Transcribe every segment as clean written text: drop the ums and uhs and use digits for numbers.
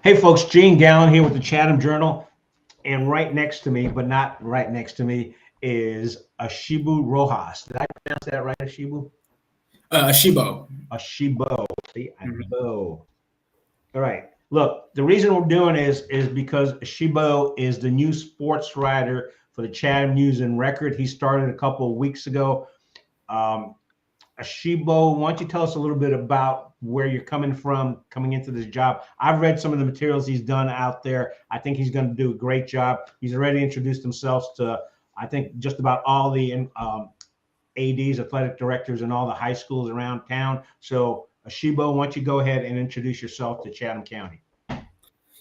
Hey folks, Gene Gallen here with the Chatham Journal, and right next to me, but not right next to me, is Asheebo Rojas. Did I pronounce that right, Asheebo? Asheebo. Asheebo. See, I Mhm. know. All right. Look, the reason we're doing is because Asheebo is the new sports writer for the Chatham News and Record. He started a couple of weeks ago. Um, Asheebo, why don't you tell us a little bit about where you're coming from coming into this job? I've read some of the materials he's done out there. I think he's going to do a great job. He's already introduced himself to, I think, just about all the ADs, athletic directors, and all the high schools around town. So, Asheebo, why don't you go ahead and introduce yourself to Chatham County?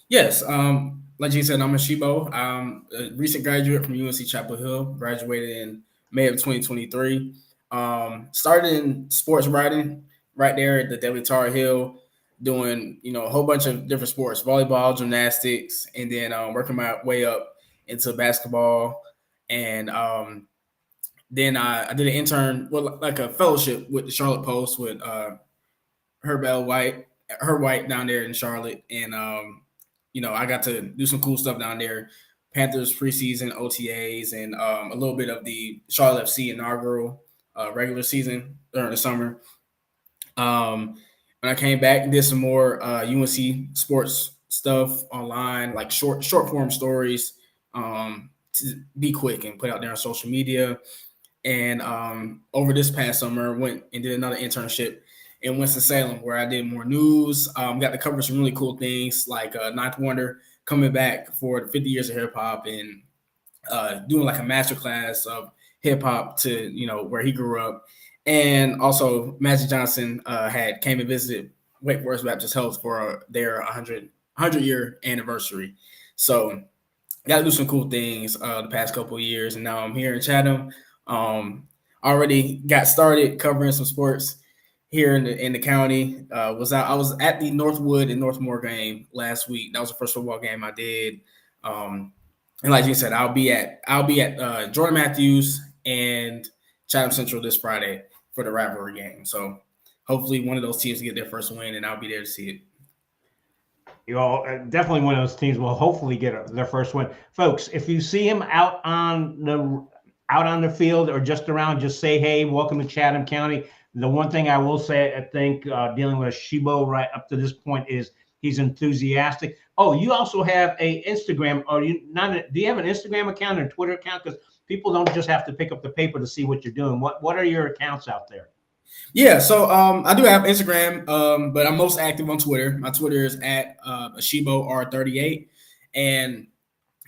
Yes, like you said, I'm Asheebo. I'm a recent graduate from UNC Chapel Hill. Graduated in May of 2023. Started in sports writing right there at the Daily Tar Heel, doing a whole bunch of different sports: volleyball, gymnastics, and then working my way up into basketball. And then I did an intern, well, like a fellowship with the Charlotte Post with Herb White, her White down there in Charlotte, and I got to do some cool stuff down there. Panthers preseason OTAs and a little bit of the Charlotte FC inaugural regular season during the summer. When I came back and did some more UNC sports stuff online, like short form stories, to be quick and put out there on social media. And over this past summer, went and did another internship in Winston-Salem where I did more news. Got to cover some really cool things like Ninth Wonder coming back for the 50 years of hip hop and doing like a master class of hip hop to where he grew up. And also Magic Johnson had came and visited Wake Forest Baptist Health for their 100 year anniversary. So got to do some cool things the past couple of years, and now I'm here in Chatham. Already got started covering some sports here in the county. I was at the Northwood and Northmore game last week. That was the first football game I did. And like you said, I'll be at Jordan Matthews and Chatham Central this Friday for the rivalry game. So hopefully one of those teams get their first win, and I'll be there to see it. Definitely one of those teams will hopefully get their first win, folks. If you see him out on the field or just around, just say, "Hey, welcome to Chatham County." The one thing I will say, I think, dealing with Asheebo right up to this point is he's enthusiastic. Oh, you also have a Instagram, or you not? Do you have an Instagram account or Twitter account? Because people don't just have to pick up the paper to see what you're doing. What are your accounts out there? Yeah, so I do have Instagram, but I'm most active on Twitter. My Twitter is at Asheebo R38, and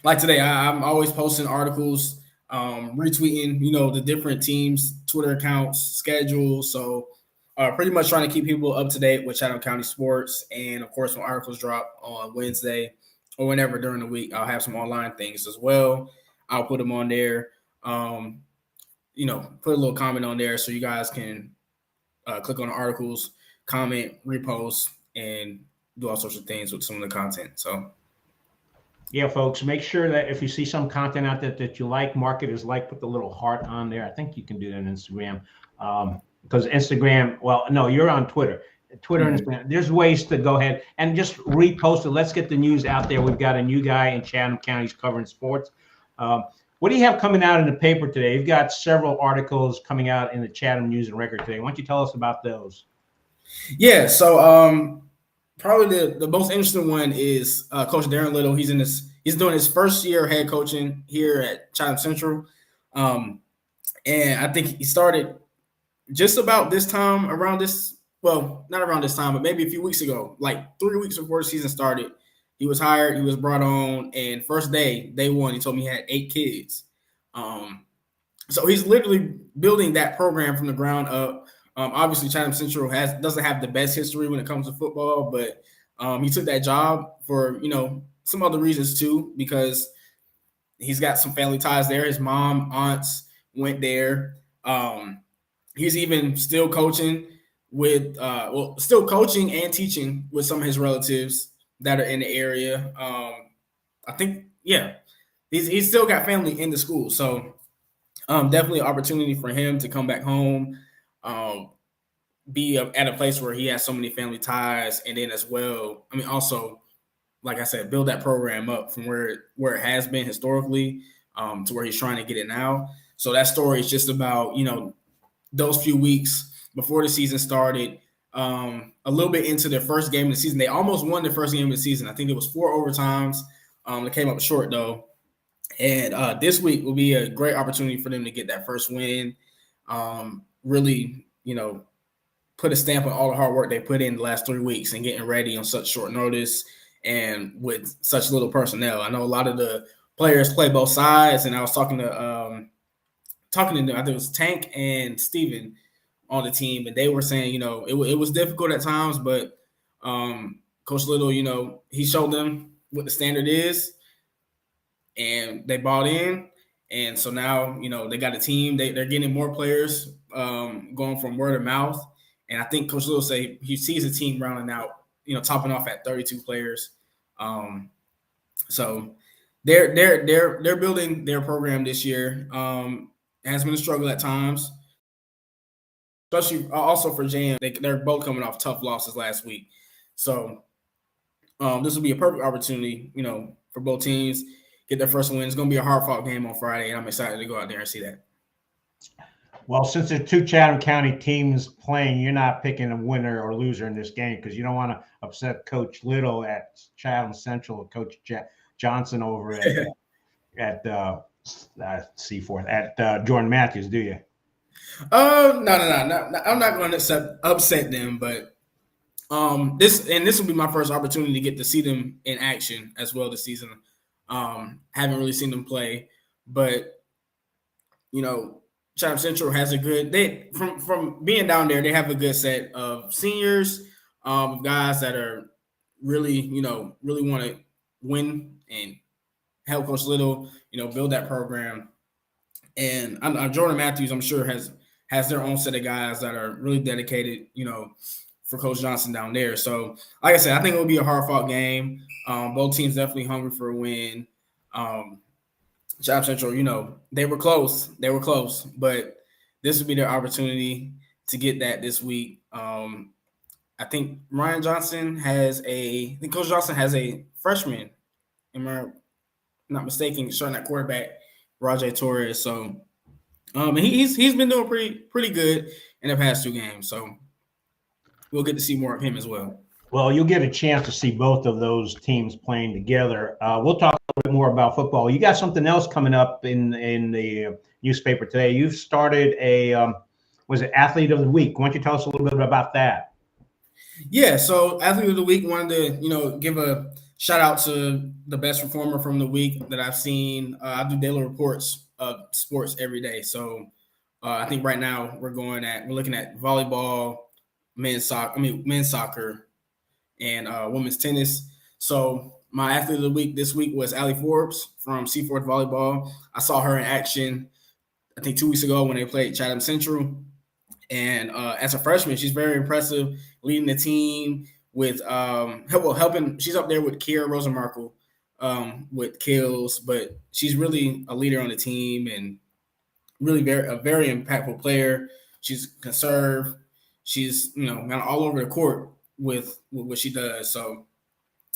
like today, I'm always posting articles, retweeting, the different teams' Twitter accounts, schedules. So, pretty much trying to keep people up to date with Chatham County Sports. And of course, when articles drop on Wednesday or whenever during the week, I'll have some online things as well. I'll put them on there. Um, put a little comment on there so you guys can click on the articles, comment, repost, and do all sorts of things with some of the content. So, Yeah, folks, make sure that if you see some content out there that you like, mark it as like, put the little heart on there. I think you can do that on Instagram. Because Instagram, well, no, you're on Twitter. Twitter and mhm. Instagram. There's ways to go ahead and just repost it. Let's get the news out there. We've got a new guy in Chatham County covering sports. Um, what do you have coming out in the paper today? You've got several articles coming out in the Chatham News and Record today. Why don't you tell us about those? Yeah, so probably the most interesting one is Coach Darren Little. He's doing his first year head coaching here at Chatham Central, and I think he started just about this time around this. Well, not around this time, but maybe a few weeks ago, like 3 weeks before the season started. He was hired. He was brought on, and first day one, he told me he had 8 kids. Um, so he's literally building that program from the ground up. Obviously, Chatham Central doesn't have the best history when it comes to football, but he took that job for some other reasons too, because he's got some family ties there. His mom, aunts went there. He's even still coaching still coaching and teaching with some of his relatives that are in the area. I think, yeah, he's still got family in the school, so definitely an opportunity for him to come back home, um, be at a place where he has so many family ties, and then as well, I mean, also like I said, build that program up from where it has been historically to where he's trying to get it now. So that story is just about, those few weeks before the season started, a little bit into their first game of the season. They almost won their first game of the season. I think it was 4 overtimes. They came up short, though. And this week will be a great opportunity for them to get that first win. Really, put a stamp on all the hard work they put in the last 3 weeks and getting ready on such short notice and with such little personnel. I know a lot of the players play both sides, and I was talking to them. I think it was Tank and Steven on the team, and they were saying, it was difficult at times, but Coach Little, he showed them what the standard is, and they bought in. And so now, they got a team. They're getting more players going from word of mouth. And I think Coach Little say he sees a team rounding out, topping off at 32 players. So they're building their program this year. It has been a struggle at times, especially also for JM. They're both coming off tough losses last week. So this will be a perfect opportunity, for both teams get their first win. It's going to be a hard-fought game on Friday, and I'm excited to go out there and see that. Well, since there's 2 Chatham County teams playing, you're not picking a winner or loser in this game because you don't want to upset Coach Little at Chatham Central or Coach Johnson over at C4 at Jordan Matthews, do you? No. I'm not going to upset them, but this will be my first opportunity to get to see them in action as well this season. Haven't really seen them play, but Chatham Central has a good. They from being down there, they have a good set of seniors, guys that are really really want to win and help Coach Little, build that program. And Jordan Matthews, I'm sure has their own set of guys that are really dedicated, for Coach Johnson down there. So, like I said, I think it will be a hard-fought game. Both teams definitely hungry for a win. Chatham Central, they were close, but this would be their opportunity to get that this week. I think Coach Johnson has a freshman, am I not mistaken, starting at quarterback, Rajay Torres. So, and he's been doing pretty good in the past 2 games. So we'll get to see more of him as well. Well, you'll get a chance to see both of those teams playing together. We'll talk a little bit more about football. You got something else coming up in the newspaper today. You've started was it Athlete of the Week? Why don't you tell us a little bit about that? Yeah, so Athlete of the Week, wanted to, give a shout out to the best performer from the week that I've seen. I do daily reports of sports every day. So I think right now we're looking at volleyball, men's soccer, and women's tennis. So my Athlete of the Week this week was Allie Forbes from C4 Volleyball. I saw her in action, I think 2 weeks ago when they played Chatham Central. And as a freshman, she's very impressive, leading the team with helping. She's up there with Kiera Rosenmarkle with kills, but she's really a leader on the team and really a very impactful player. She's can serve. She's kind of all over the court with what she does. So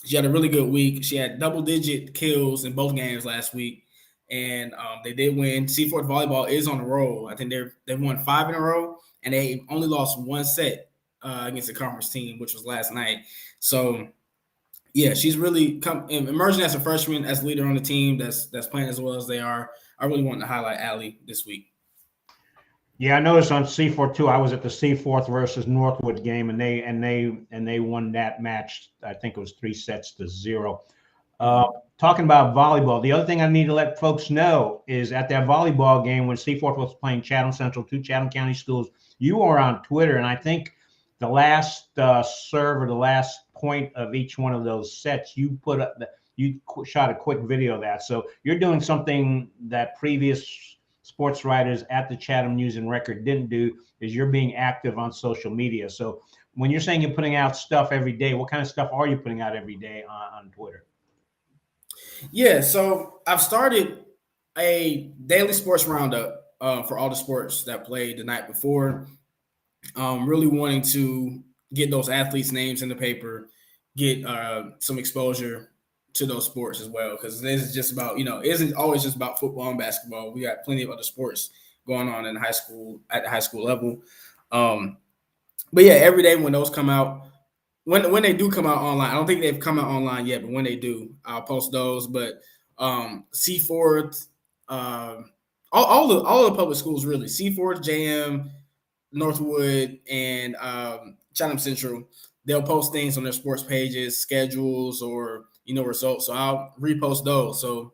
she had a really good week. She had double-digit kills in both games last week, and they did win. C4 Volleyball is on the roll. I think they've won 5 in a row, and they only lost 1 set against the conference team, which was last night. So, yeah, she's really emerging as a freshman, as a leader on the team that's playing as well as they are. I really want to highlight Allie this week. Yeah, I noticed on C4 too. I was at the C4 versus Northwood game, and they won that match. I think it was 3-0. Talking about volleyball, the other thing I need to let folks know is at that volleyball game when C4 was playing Chatham Central, 2 Chatham County schools, you were on Twitter, and I think the last serve or the last point of each one of those sets, you put up you shot a quick video of that. So you're doing something that previous sports writers at the Chatham News and Record didn't do, is you're being active on social media. So when you're saying you're putting out stuff every day, what kind of stuff are you putting out every day on Twitter? Yeah, so I've started a daily sports roundup for all the sports that played the night before. Really wanting to get those athletes' names in the paper, get some exposure to those sports as well, because this is just about, it isn't always just about football and basketball. We got plenty of other sports going on in high school at the high school level. But yeah, every day when those come out, when they do come out online, I don't think they've come out online yet, but when they do, I'll post those. But Seaforth, all the public schools really, Seaforth, JM, Northwood, and Chatham Central, they'll post things on their sports pages, schedules, or results. So I'll repost those. So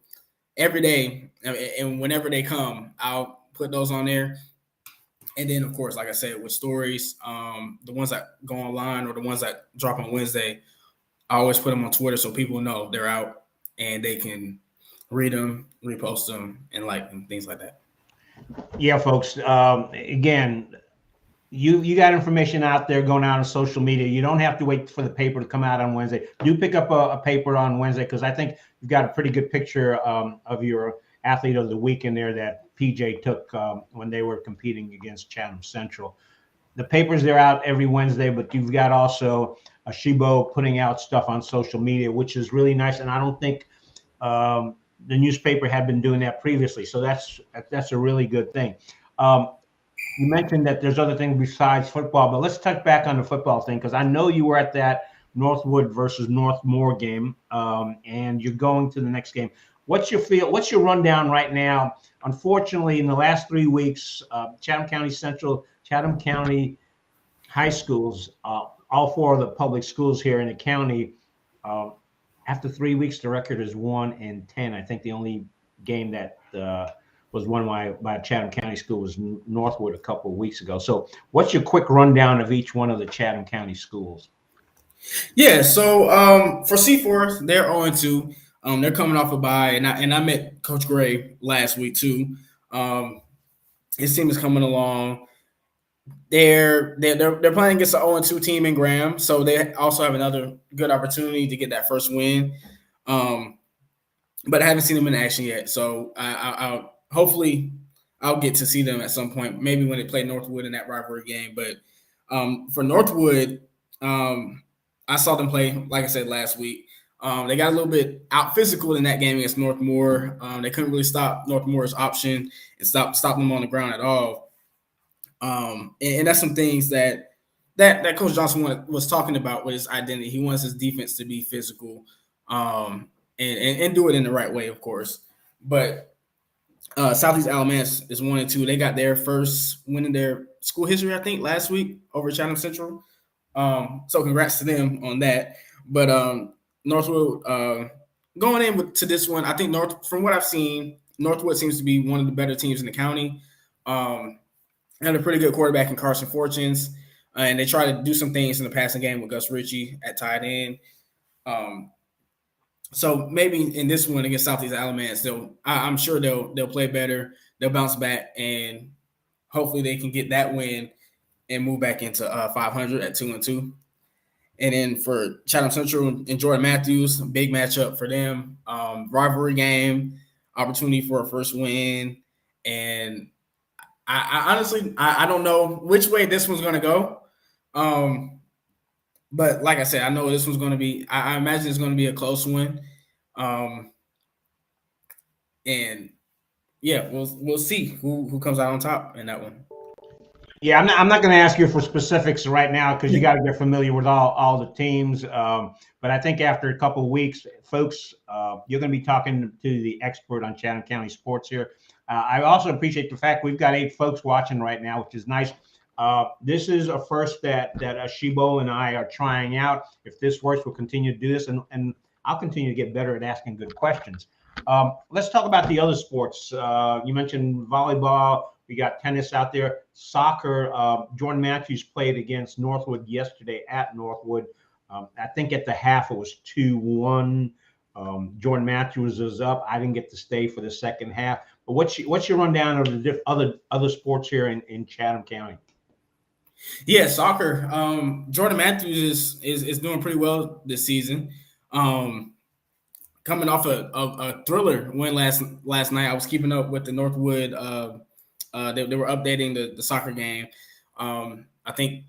every day, and whenever they come, I'll put those on there. And then, of course, like I said, with stories, the ones that go online or the ones that drop on Wednesday, I always put them on Twitter so people know they're out and they can read them, repost them, and like them, things like that. Yeah, folks. Again, you got information out there going out on social media. You don't have to wait for the paper to come out on Wednesday. Do pick up a paper on Wednesday, because I think you've got a pretty good picture of your athlete of the week in there that PJ took when they were competing against Chatham Central. The papers, they're out every Wednesday, but you've got also Asheebo putting out stuff on social media, which is really nice. And I don't think the newspaper had been doing that previously. So that's a really good thing. You mentioned that there's other things besides football, but let's touch back on the football thing, because I know you were at that Northwood versus Northmore game, and you're going to the next game. What's your feel? What's your rundown right now? Unfortunately, in the last 3 weeks, Chatham County Central, Chatham County high schools, all four of the public schools here in the county, after 3 weeks, the record is 1-10. I think the only game that was won by a Chatham County school was Northwood a couple of weeks ago. So what's your quick rundown of each one of the Chatham County schools? Yeah, so for Seaforth, they're 0-2. They're coming off a bye, and I met Coach Gray last week too. His team is coming along. They're playing against an 0-2 team in Graham, so they also have another good opportunity to get that first win. But I haven't seen them in action yet, so I'll hopefully I'll get to see them at some point, maybe when they play Northwood in that rivalry game. But for Northwood, I saw them play, like I said, last week. They got a little bit out physical in that game against Northmore. They couldn't really stop Northmore's option and stop them on the ground at all. And that's some things that Coach Johnson was talking about with his identity. He wants his defense to be physical, and do it in the right way, of course. But Southeast Alamance is 1-2. They got their first win in their school history, I think, last week over Chatham Central. So congrats to them on that. But Northwood going to this one, I think from what I've seen, Northwood seems to be one of the better teams in the county. Had a pretty good quarterback in Carson Fortunes, and they try to do some things in the passing game with Gus Ritchie at tight end. So maybe in this one against Southeast Alamance, I'm sure they'll play better. They'll bounce back, and hopefully they can get that win and move back into 500 at 2-2. And then for Chatham Central and Jordan Matthews, big matchup for them. Rivalry game, opportunity for a first win. And I honestly don't know which way this one's going to go. But like I said, I know this one's going to be – I imagine it's going to be a close one. And, yeah, we'll see who comes out on top in that one. Yeah, I'm not going to ask you for specifics right now, because you got to get familiar with all the teams. But I think after a couple of weeks, folks, you're going to be talking to the expert on Chatham County Sports here. I also appreciate the fact we've got 8 folks watching right now, which is nice. This is a first that Asheebo and I are trying out. If this works, we'll continue to do this, and I'll continue to get better at asking good questions. Let's talk about the other sports. You mentioned volleyball. We got tennis out there. Soccer, Jordan Matthews played against Northwood yesterday at Northwood. I think at the half it was 2-1. Jordan Matthews is up. I didn't get to stay for the second half. But what's your rundown of the other sports here in Chatham County? Yeah, soccer. Jordan Matthews is doing pretty well this season. Coming off a thriller win last night. I was keeping up with the Northwood. They were updating the soccer game. I think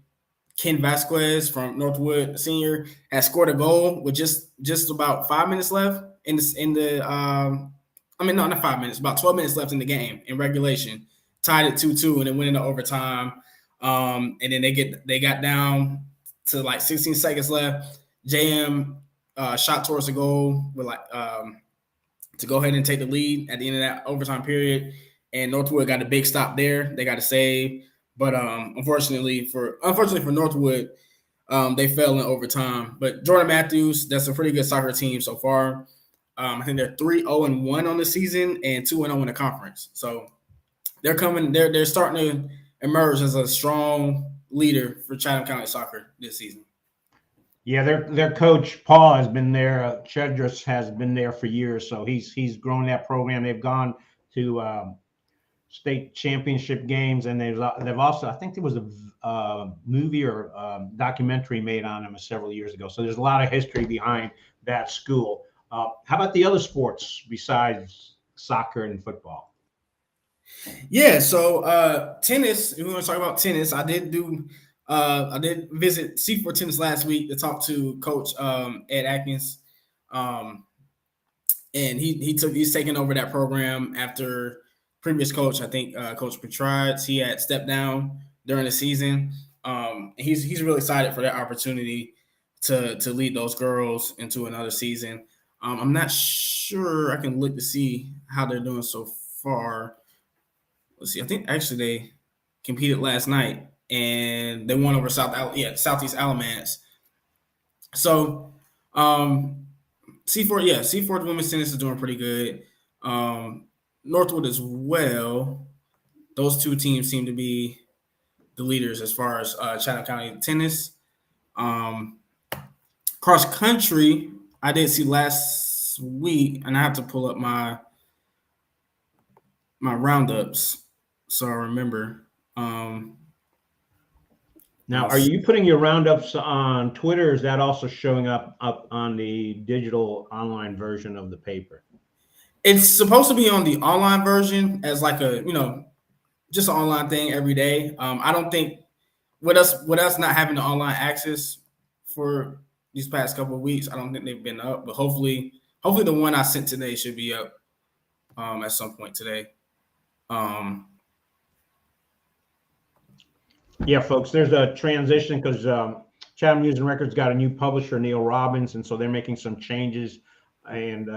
Ken Vasquez from Northwood Senior has scored a goal with just about 5 minutes left no, not 5 minutes, about 12 minutes left in the game in regulation. Tied it 2-2 and then went into overtime. And then they got down to like 16 seconds left. JM shot towards the goal with to go ahead and take the lead at the end of that overtime period. And Northwood got a big stop there. They got a save. But unfortunately for Northwood, they fell in overtime. But Jordan Matthews, that's a pretty good soccer team so far. I think they're 3-0-1 on the season and 2-0 in the conference. So they're coming. They're starting to emerge as a strong leader for Chatham County soccer this season. Yeah, their coach Paul has been there. Chedris has been there for years, so he's grown that program. They've gone to state championship games, and they've also, I think there was a movie or documentary made on them several years ago. So there's a lot of history behind that school. How about the other sports besides soccer and football? Yeah, so tennis. If we want to talk about tennis, I did visit C4 Tennis last week to talk to Coach Ed Atkins, and he's taking over that program after previous coach. I think Coach Petrides, he had stepped down during the season. He's really excited for that opportunity to lead those girls into another season. I'm not sure. I can look to see how they're doing so far. Let's see. I think actually they competed last night and they won over Southeast Alamance. So C4 women's tennis is doing pretty good. Northwood as well. Those two teams seem to be the leaders as far as Chatham County tennis. Cross country, I did see last week, and I have to pull up my roundups so I remember. Now, are you putting your roundups on Twitter, or is that also showing up on the digital online version of the paper? It's supposed to be on the online version as like a, just an online thing every day. I don't think with us not having the online access for these past couple of weeks, I don't think they've been up. But hopefully the one I sent today should be up at some point today. Yeah, folks, there's a transition because Chatham News Record's got a new publisher, Neil Robbins, and so they're making some changes. And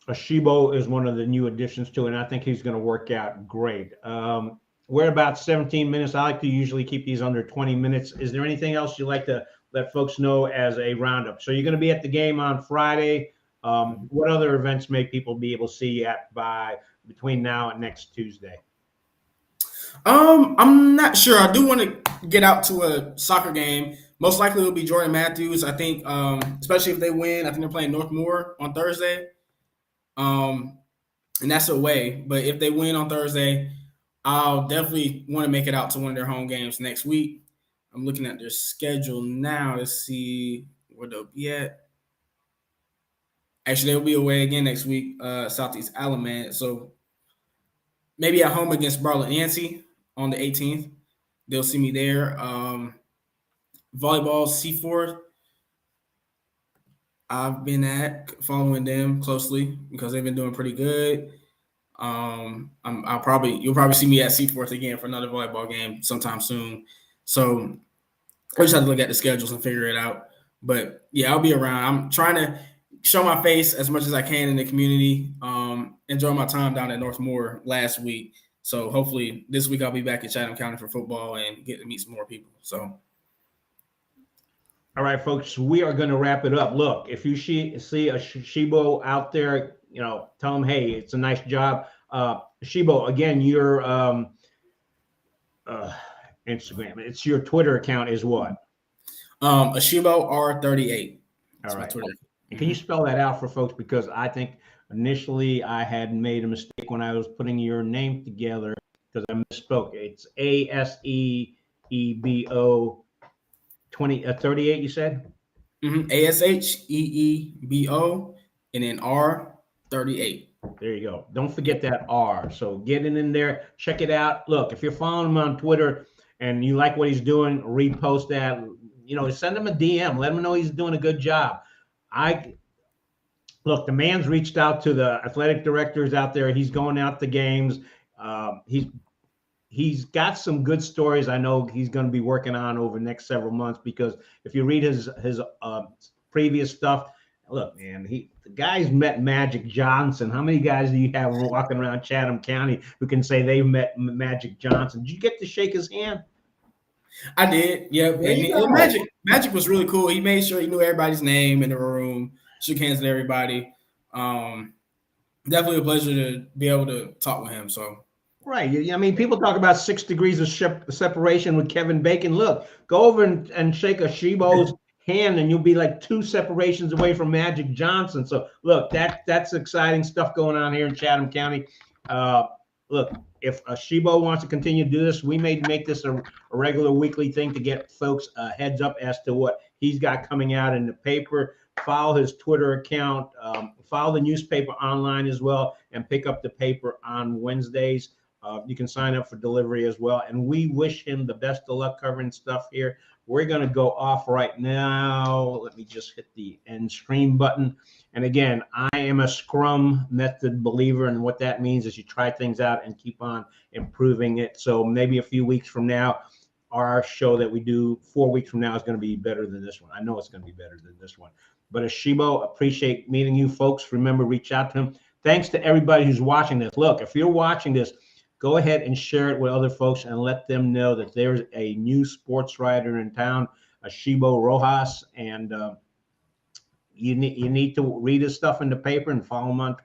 Asheebo is one of the new additions to it, and I think he's going to work out great. We're about 17 minutes. I like to usually keep these under 20 minutes. Is there anything else you'd like to let folks know as a roundup? So you're going to be at the game on Friday. What other events may people be able to see you at between now and next Tuesday? I'm not sure. I do want to get out to a soccer game. Most likely it'll be Jordan Matthews. I think, especially if they win, I think they're playing Northmoor on Thursday. And that's away. But if they win on Thursday, I'll definitely want to make it out to one of their home games next week. I'm looking at their schedule now to see where they'll be at. Actually, they'll be away again next week, Southeast Alamance. So maybe at home against Bartlett Yancey on the 18th. They'll see me there. Volleyball C4. I've been following them closely because they've been doing pretty good. You'll probably see me at C4 again for another volleyball game sometime soon. So I just have to look at the schedules and figure it out. But yeah, I'll be around. I'm trying to show my face as much as I can in the community. Enjoy my time down at Northmoor last week. So hopefully this week I'll be back in Chatham County for football and get to meet some more people. So. All right, folks, we are going to wrap it up. Look, if you see a Asheebo out there, tell them, hey, it's a nice job. Asheebo, again, your Instagram, it's your Twitter account is what? Asheebo R38. All right. And can you spell that out for folks? Because I think initially I had made a mistake when I was putting your name together because I misspoke. It's ASEEBO 38, you said? Mm-hmm. ASHEEBO and then R38. There you go. Don't forget that R. So get in there, check it out. Look, if you're following him on Twitter, and you like what he's doing, repost that. Send him a DM. Let him know he's doing a good job. Look, the man's reached out to the athletic directors out there. He's going out to games. He's got some good stories. I know he's going to be working on over the next several months, because if you read his previous stuff, look, man, the guy's met Magic Johnson. How many guys do you have walking around Chatham County who can say they've met Magic Johnson? Did you get to shake his hand? I did, yep. And Magic was really cool. He made sure he knew everybody's name in the room, shook hands with everybody. Definitely a pleasure to be able to talk with him. So. Right. I mean, people talk about 6 degrees of separation with Kevin Bacon. Look, go over and shake Asheebo's hand, and you'll be like 2 separations away from Magic Johnson. So, look, that's exciting stuff going on here in Chatham County. Look, if Asheebo wants to continue to do this, we may make this a regular weekly thing to get folks a heads up as to what he's got coming out in the paper. Follow his Twitter account, follow the newspaper online as well, and pick up the paper on Wednesdays. You can sign up for delivery as well. And we wish him the best of luck covering stuff here. We're going to go off right now. Let me just hit the end stream button. And again, I am a Scrum method believer. And what that means is you try things out and keep on improving it. So maybe a few weeks from now, our show that we do 4 weeks from now is going to be better than this one. I know it's going to be better than this one. But Asheebo, appreciate meeting you folks. Remember, reach out to him. Thanks to everybody who's watching this. Look, if you're watching this, go ahead and share it with other folks and let them know that there's a new sports writer in town, Asheebo Rojas, and you need to read his stuff in the paper and follow him on